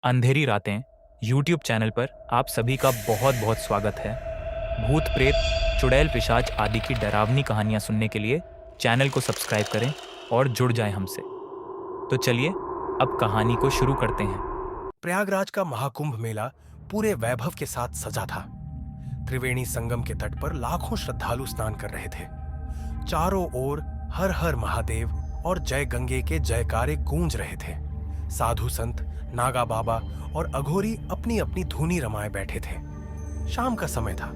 अंधेरी रातें YouTube channel पर आप सभी का बहुत बहुत स्वागत है। भूत प्रेत, चुड़ैल पिशाच आदि की डरावनी कहानियां सुनने के लिए चैनल को सब्सक्राइब करें और जुड़ जाएं हमसे। तो चलिए अब कहानी को शुरू करते हैं। प्रयागराज का महाकुंभ मेला पूरे वैभव के साथ सजा था। त्रिवेणी संगम के तट पर लाखों श्रद्धालु स्नान कर रहे थे। चारों ओर हर हर महादेव और जय गंगे के जयकारे गूंज रहे थे। साधु संत, नागा बाबा और अघोरी अपनी अपनी धुनी रमाए बैठे थे। शाम का समय था।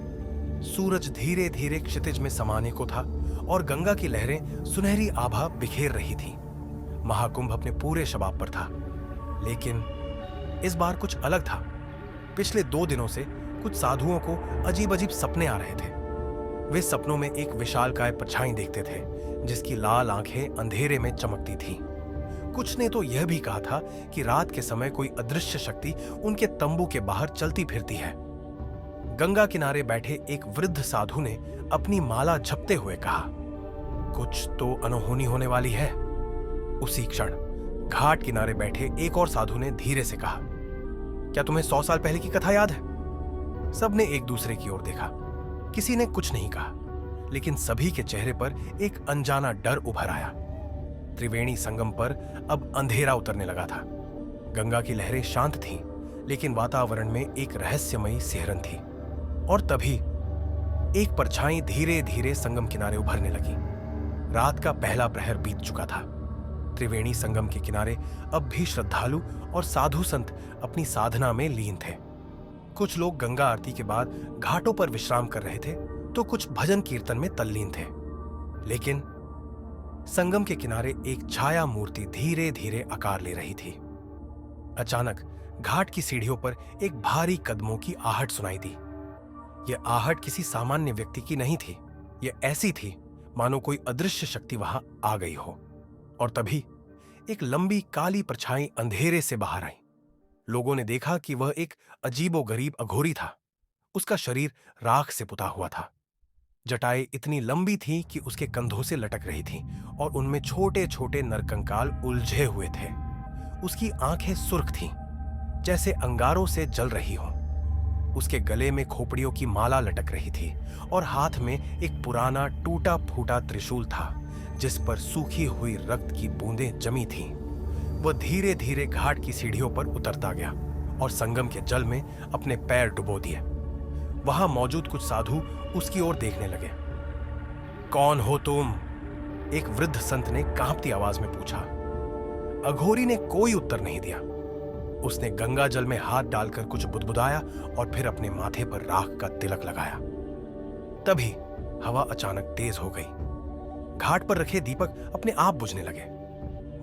सूरज धीरे धीरे क्षितिज में समाने को था और गंगा की लहरें सुनहरी आभा बिखेर रही थी। महाकुंभ अपने पूरे शबाब पर था, लेकिन इस बार कुछ अलग था। पिछले 2 दिनों से कुछ साधुओं को अजीब अजीब सपने आ रहे थे। वे सपनों में एक विशालकाय परछाई देखते थे, जिसकी लाल आंखें अंधेरे में चमकती थीं। कुछ ने तो यह भी कहा था कि रात के समय कोई अदृश्य शक्ति उनके तंबू के बाहर चलती फिरती है। गंगा किनारे बैठे एक वृद्ध साधु ने अपनी माला झपते हुए कहा, कुछ तो अनहोनी होने वाली है। उसी क्षण घाट किनारे बैठे एक और साधु ने धीरे से कहा, क्या तुम्हें 100 साल पहले की कथा याद है? सबने एक दूसरे की ओर देखा। किसी ने कुछ नहीं कहा, लेकिन सभी के चेहरे पर एक अनजाना डर उभर आया। त्रिवेणी संगम पर अब अंधेरा उतरने लगा था। गंगा की लहरें शांत थीं, लेकिन वातावरण में एक रहस्यमयी सिहरन थी। और तभी एक परछाई धीरे धीरे संगम किनारे उभरने लगी। रात का पहला प्रहर बीत चुका था। त्रिवेणी संगम के किनारे अब भी श्रद्धालु और साधु संत अपनी साधना में लीन थे। कुछ लोग गंगा आरती के बाद घाटों पर विश्राम कर रहे थे, तो कुछ भजन कीर्तन में तल्लीन थे। लेकिन संगम के किनारे एक छाया मूर्ति धीरे धीरे आकार ले रही थी। अचानक घाट की सीढ़ियों पर एक भारी कदमों की आहट सुनाई दी। यह आहट किसी सामान्य व्यक्ति की नहीं थी। यह ऐसी थी मानो कोई अदृश्य शक्ति वहां आ गई हो। और तभी एक लंबी काली परछाई अंधेरे से बाहर आई। लोगों ने देखा कि वह एक अजीबोगरीब अघोरी था। उसका शरीर राख से पुता हुआ था। जटाएं इतनी लंबी थी कि उसके कंधों से लटक रही थीं और उनमें छोटे छोटे नरकंकाल उलझे हुए थे। उसकी आंखें सुर्ख थीं, जैसे अंगारों से जल रही हों। उसके गले में खोपड़ियों की माला लटक रही थी और हाथ में एक पुराना टूटा फूटा त्रिशूल था, जिस पर सूखी हुई रक्त की बूंदें जमी थीं। वह धीरे धीरे घाट की सीढ़ियों पर उतरता गया और संगम के जल में अपने पैर डुबो दिए। वहां मौजूद कुछ साधु उसकी ओर देखने लगे। कौन हो तुम? एक वृद्ध संत ने कांपती आवाज में पूछा। अघोरी ने कोई उत्तर नहीं दिया। उसने गंगा जल में हाथ डालकर कुछ बुदबुदाया और फिर अपने माथे पर राख का तिलक लगाया। तभी हवा अचानक तेज हो गई। घाट पर रखे दीपक अपने आप बुझने लगे।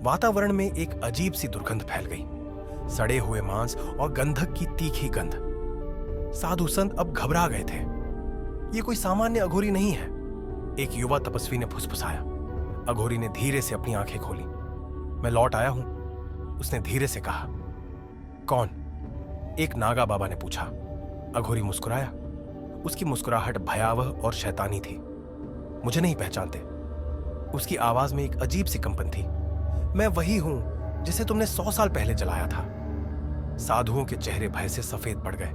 वातावरण में एक अजीब सी दुर्गंध फैल गई, सड़े हुए मांस और गंधक की तीखी गंध। साधु संत अब घबरा गए थे। ये कोई सामान्य अघोरी नहीं है, एक युवा तपस्वी ने फुसफुसाया। अघोरी ने धीरे से अपनी आंखें खोली। मैं लौट आया हूं, उसने धीरे से कहा। कौन? एक नागा बाबा ने पूछा। अघोरी मुस्कुराया। उसकी मुस्कुराहट भयावह और शैतानी थी। मुझे नहीं पहचानते? उसकी आवाज में एक अजीब सी कंपन थी। मैं वही हूं जिसे तुमने 100 साल पहले जलाया था। साधुओं के चेहरे भय से सफेद पड़ गए।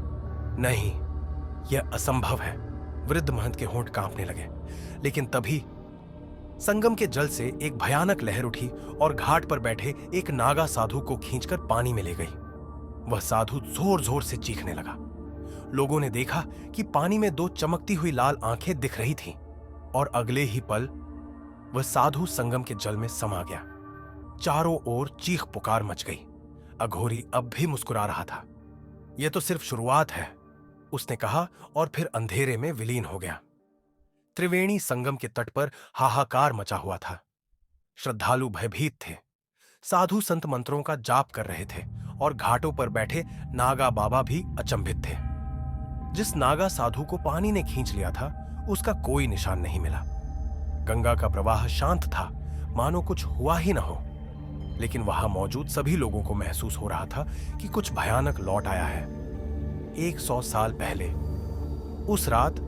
नहीं, यह असंभव है। वृद्ध महंत के होंठ कांपने लगे। लेकिन तभी संगम के जल से एक भयानक लहर उठी और घाट पर बैठे एक नागा साधु को खींचकर पानी में ले गई। वह साधु जोर जोर से चीखने लगा। लोगों ने देखा कि पानी में 2 चमकती हुई लाल आंखें दिख रही थीं और अगले ही पल वह साधु संगम के जल में समा गया। चारों ओर चीख पुकार मच गई। अघोरी अब भी मुस्कुरा रहा था। यह तो सिर्फ शुरुआत है, उसने कहा और फिर अंधेरे में विलीन हो गया। त्रिवेणी संगम के तट पर हाहाकार मचा हुआ था। श्रद्धालु भयभीत थे। साधु संत मंत्रों का जाप कर रहे थे और घाटों पर बैठे नागा बाबा भी अचंभित थे। जिस नागा साधु को पानी ने खींच लिया था, उसका कोई निशान नहीं मिला। गंगा का प्रवाह शांत था, मानो कुछ हुआ ही न हो। लेकिन वहां मौजूद सभी लोगों को महसूस हो रहा था कि कुछ भयानक लौट आया है। 100 साल पहले उस रात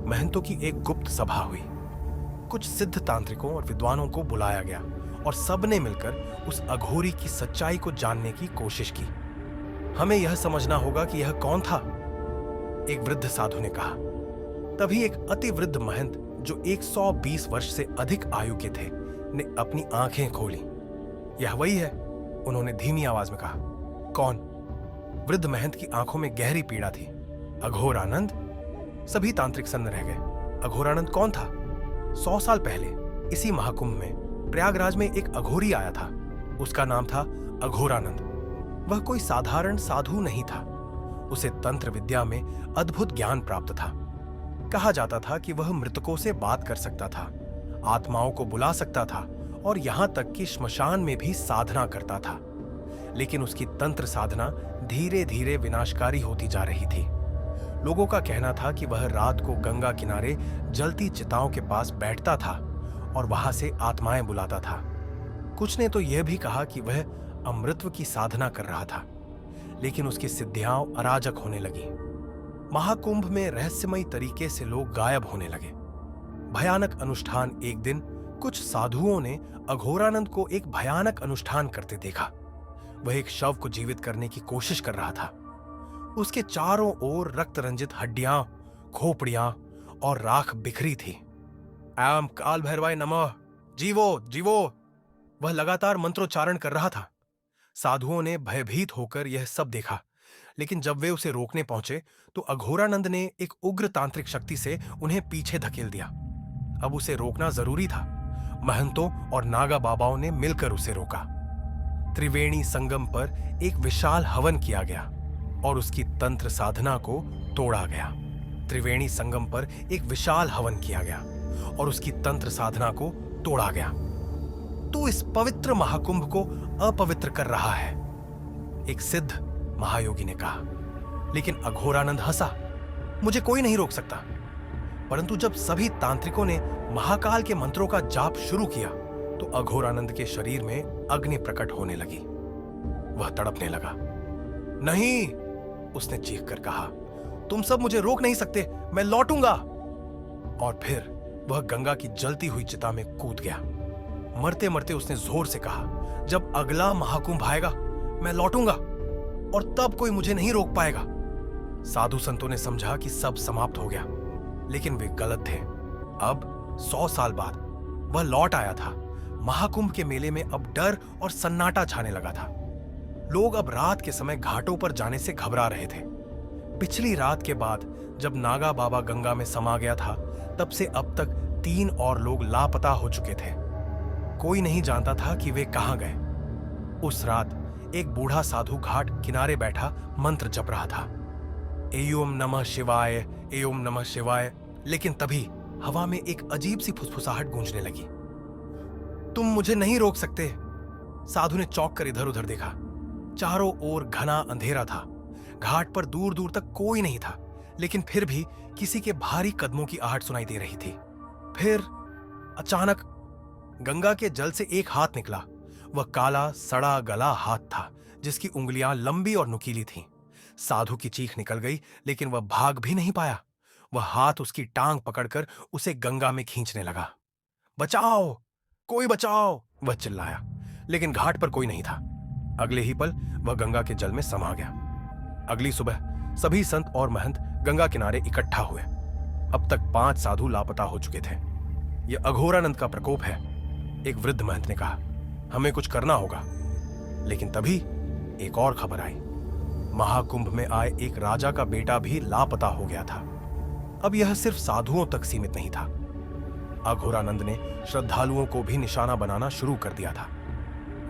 महंतों की एक गुप्त सभा हुई। कुछ सिद्ध तांत्रिकों और विद्वानों को बुलाया गया और सबने मिलकर उस अघोरी की सच्चाई को जानने की कोशिश की। हमें यह समझना होगा कि यह कौन था, एक वृद्ध साधु ने कहा। तभी एक अति वृद्ध महंत जो 120 वर्ष से अधिक आयु के थे ने अपनी आंखें खोली। यह वही है, उन्होंने धीमी आवाज में कहा। कौन? वृद्ध महंत की आंखों में गहरी पीड़ा थी। अघोरानंद? सभी तांत्रिक सन्न रह गए। अघोरानंद कौन था? 100 साल पहले इसी महाकुंभ में प्रयागराज में एक अघोरी आया था। उसका नाम था अघोरानंद। वह कोई साधारण साधु नहीं था। उसे तंत्र विद्या में अद्भुत ज्ञान प्राप्त था। कहा जाता था कि वह मृतकों से बात कर सकता था, आत्माओं को बुला सकता था और यहां तक कि श्मशान में भी साधना करता था। लेकिन उसकी तंत्र साधना धीरे धीरे विनाशकारी होती जा रही थी। लोगों का कहना था कि वह रात को गंगा किनारे जलती चिताओं के पास बैठता था और वहां से आत्माएं बुलाता था। कुछ ने तो यह भी कहा कि वह अमृतत्व की साधना कर रहा था, लेकिन उसकी सिद्धियां अराजक होने लगी। महाकुंभ में रहस्यमयी तरीके से लोग गायब होने लगे। भयानक अनुष्ठान। एक दिन कुछ साधुओं ने अघोरानंद को एक भयानक अनुष्ठान करते देखा। वह एक शव को जीवित करने की कोशिश कर रहा था। उसके चारों ओर रक्त रंजित हड्डियां, खोपड़ियां और राख बिखरी थी। एम काल भैरवाय नमः, जीवो जीवो, वह लगातार मंत्रोच्चारण कर रहा था। साधुओं ने भयभीत होकर यह सब देखा, लेकिन जब वे उसे रोकने पहुंचे तो अघोरानंद ने एक उग्र तांत्रिक शक्ति से उन्हें पीछे धकेल दिया। अब उसे रोकना जरूरी था। महंतों और नागा बाबाओं ने मिलकर उसे रोका। त्रिवेणी संगम पर एक विशाल हवन किया गया और उसकी तंत्र साधना को तोड़ा गया। त्रिवेणी संगम पर एक विशाल हवन किया गया और उसकी तंत्र साधना को तोड़ा गया। तू इस पवित्र महाकुंभ को अपवित्र कर रहा है, एक सिद्ध महायोगी ने कहा। लेकिन अघोरानंद हंसा। मुझे कोई नहीं रोक सकता। परंतु जब सभी तांत्रिकों ने महाकाल के मंत्रों का जाप शुरू किया तो अघोरानंद के शरीर में अग्नि प्रकट होने लगी। वह तड़पने लगा। नहीं, उसने चीख कर कहा, तुम सब मुझे रोक नहीं सकते, मैं लौटूंगा। और फिर वह गंगा की जलती हुई चिता में कूद गया। मरते मरते उसने जोर से कहा, जब अगला महाकुंभ आएगा मैं लौटूंगा और तब कोई मुझे नहीं रोक पाएगा। साधु संतों ने समझा कि सब समाप्त हो गया, लेकिन वे गलत थे। अब 100 साल बाद वह लौट आया था। महाकुंभ के मेले में अब डर और सन्नाटा छाने लगा था। लोग अब रात के समय घाटों पर जाने से घबरा रहे थे। पिछली रात के बाद जब नागा बाबा गंगा में समा गया था, तब से अब तक 3 और लोग लापता हो चुके थे। कोई नहीं जानता था कि वे कहां गए। उस रात एक बूढ़ा साधु घाट किनारे बैठा मंत्र जप रहा था, एयोम नमः शिवाय, एयोम नमः शिवाय। लेकिन तभी हवा में एक अजीब सी फुसफुसाहट गूंजने लगी। तुम मुझे नहीं रोक सकते। साधु ने चौंक कर इधर उधर देखा। चारों ओर घना अंधेरा था। घाट पर दूर दूर तक कोई नहीं था, लेकिन फिर भी किसी के भारी कदमों की आहट सुनाई दे रही थी। फिर अचानक गंगा के जल से एक हाथ निकला। वह काला सड़ा गला हाथ था, जिसकी उंगलियां लंबी और नुकीली थीं। साधु की चीख निकल गई, लेकिन वह भाग भी नहीं पाया। वह हाथ उसकी टांग पकड़कर उसे गंगा में खींचने लगा। बचाओ, कोई बचाओ, वह चिल्लाया, लेकिन घाट पर कोई नहीं था। अगले ही पल वह गंगा के जल में समा गया। अगली सुबह सभी संत और महंत गंगा किनारे इकट्ठा हुए। अब तक 5 साधु लापता हो चुके थे। यह अघोरानंद का प्रकोप है, एक वृद्ध महंत ने कहा। हमें कुछ करना होगा। लेकिन तभी एक और खबर आई। महाकुंभ में आए एक राजा का बेटा भी लापता हो गया था। अब यह सिर्फ साधुओं तक सीमित नहीं था। अघोरानंद ने श्रद्धालुओं को भी निशाना बनाना शुरू कर दिया था।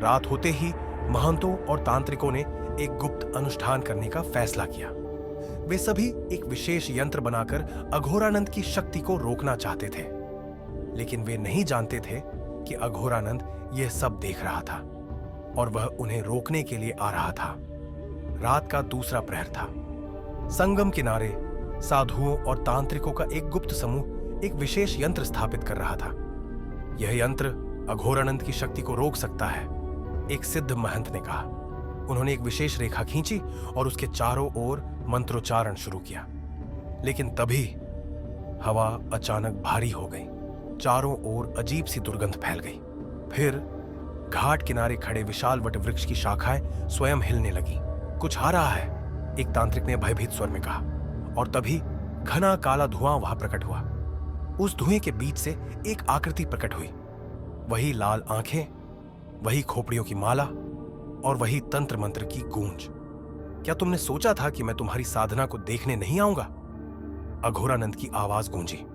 रात होते ही महंतों और तांत्रिकों ने एक गुप्त अनुष्ठान करने का फैसला किया। वे सभी एक विशेष यंत्र बनाकर अघोरानंद की शक्ति को रोकना चाहते थे, लेकिन वे नहीं जानते थे कि अघोरानंद यह सब देख रहा था और वह उन्हें रोकने के लिए आ रहा था। रात का दूसरा प्रहर था। संगम किनारे साधुओं और तांत्रिकों का एक गुप्त समूह एक विशेष यंत्र स्थापित कर रहा था। यह यंत्र अघोरानंद की शक्ति को रोक सकता है, एक सिद्ध महंत ने कहा। उन्होंने एक विशेष रेखा खींची और उसके चारों ओर मंत्रोच्चारण शुरू किया। लेकिन तभी हवा अचानक भारी हो गई। चारों ओर अजीब सी दुर्गंध फैल गई। फिर घाट किनारे खड़े विशाल वट वृक्ष की शाखाएं स्वयं हिलने लगी। कुछ आ रहा है, एक तांत्रिक ने भयभीत स्वर में कहा। और तभी घना काला धुआं वहां प्रकट हुआ। उस धुएं के बीच से एक आकृति प्रकट हुई। वही लाल आंखें, वही खोपड़ियों की माला और वही तंत्र मंत्र की गूंज। क्या तुमने सोचा था कि मैं तुम्हारी साधना को देखने नहीं आऊंगा? अघोरानंद की आवाज गूंजी।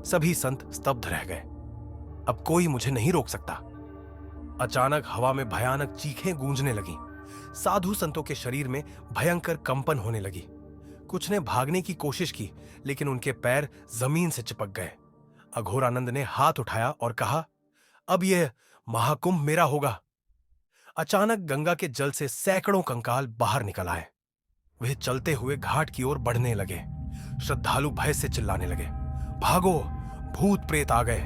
सभी संत स्तब्ध रह गए। अब कोई मुझे नहीं रोक सकता। अचानक हवा में भयानक चीखें गूंजने लगीं। साधु संतों के शरीर में भयंकर कंपन होने लगी। कुछ ने भागने की कोशिश की, लेकिन उनके पैर जमीन से चिपक गए। अघोरानंद ने हाथ उठाया और कहा, अब यह महाकुंभ मेरा होगा। अचानक गंगा के जल से सैकड़ों कंकाल बाहर निकल आए। वे चलते हुए घाट की ओर बढ़ने लगे। श्रद्धालु भय से चिल्लाने लगे, भागो, भूत प्रेत आ गए।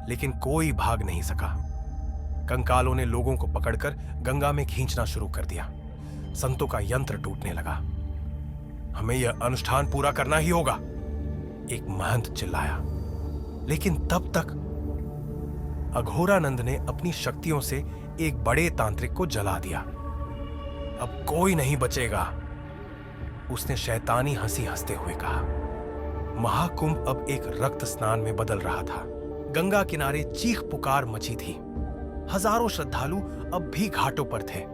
लेकिन कोई भाग नहीं सका। कंकालों ने लोगों को पकड़कर गंगा में खींचना शुरू कर दिया। संतों का यंत्र टूटने लगा। हमें यह अनुष्ठान पूरा करना ही होगा, एक महंत चिल्लाया। लेकिन तब तक अघोरानंद ने अपनी शक्तियों से एक बड़े तांत्रिक को जला दिया। अब कोई नहीं बचेगा, उसने शैतानी हंसी हंसते हुए कहा। महाकुंभ अब एक रक्त स्नान में बदल रहा था। गंगा किनारे चीख पुकार मची थी। हजारों श्रद्धालु अब भी घाटों पर थे,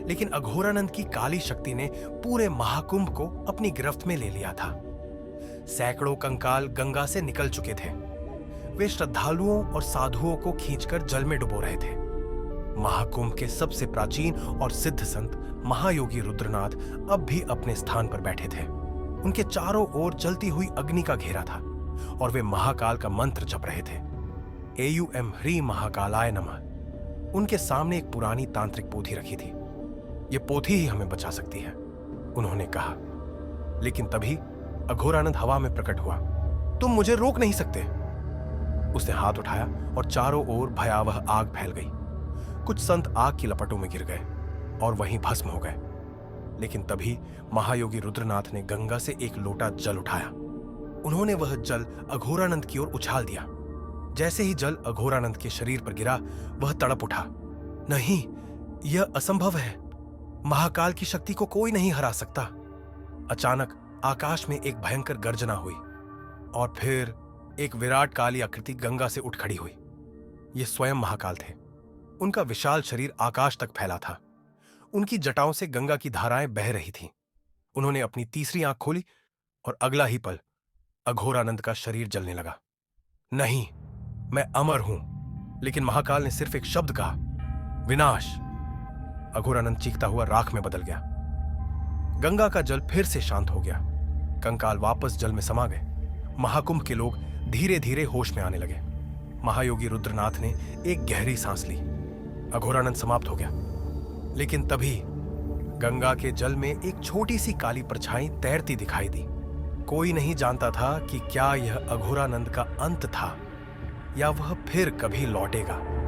लेकिन अघोरानंद की काली शक्ति ने पूरे महाकुंभ को अपनी गिरफ्त में ले लिया था। सैकड़ों कंकाल गंगा से निकल चुके थे। वे श्रद्धालुओं और साधुओं को खींचकर जल में डुबो रहे थे। महाकुंभ के सबसे प्राचीन और सिद्ध संत महायोगी रुद्रनाथ अब भी अपने स्थान पर बैठे थे। उनके चारों ओर जलती हुई अग्नि का घेरा था और वे महाकाल का मंत्र जप रहे थे। एयूएम ह्रीं महाकालाय नमः। उनके सामने एक पुरानी तांत्रिक पोथी रखी थी। ये पोथी ही हमें बचा सकती है, उन्होंने कहा। लेकिन तभी अघोरानंद हवा में प्रकट हुआ। तुम मुझे रोक नहीं सकते। उसने हाथ उठाया और चारों ओर भयावह आग फैल गई। कुछ संत आग की लपटों में गिर गए और वहीं भस्म हो गए। लेकिन तभी महायोगी रुद्रनाथ ने गंगा से एक लोटा जल उठाया। उन्होंने वह जल अघोरानंद की ओर उछाल दिया। जैसे ही जल अघोरानंद के शरीर पर गिरा, वह तड़प उठा। नहीं, यह असंभव है। महाकाल की शक्ति को कोई नहीं हरा सकता। अचानक आकाश में एक भयंकर गर्जना हुई और फिर एक विराट काली आकृति गंगा से उठ खड़ी हुई। ये स्वयं महाकाल थे। उनका विशाल शरीर आकाश तक फैला था। उनकी जटाओं से गंगा की धाराएं बह रही थीं। उन्होंने अपनी तीसरी आंख खोली और अगला ही पल अघोरानंद का शरीर जलने लगा। नहीं, मैं अमर हूं। लेकिन महाकाल ने सिर्फ एक शब्द कहा, विनाश। अघोरानंद चीखता हुआ राख में बदल गया। गंगा का जल फिर से शांत हो गया। कंकाल वापस जल में समा गए। महाकुंभ के लोग धीरे धीरे होश में आने लगे। महायोगी रुद्रनाथ ने एक गहरी सांस ली। अघोरानंद समाप्त हो गया। लेकिन तभी गंगा के जल में एक छोटी सी काली परछाई तैरती दिखाई दी। कोई नहीं जानता था कि क्या यह अघोरानंद का अंत था या वह फिर कभी लौटेगा।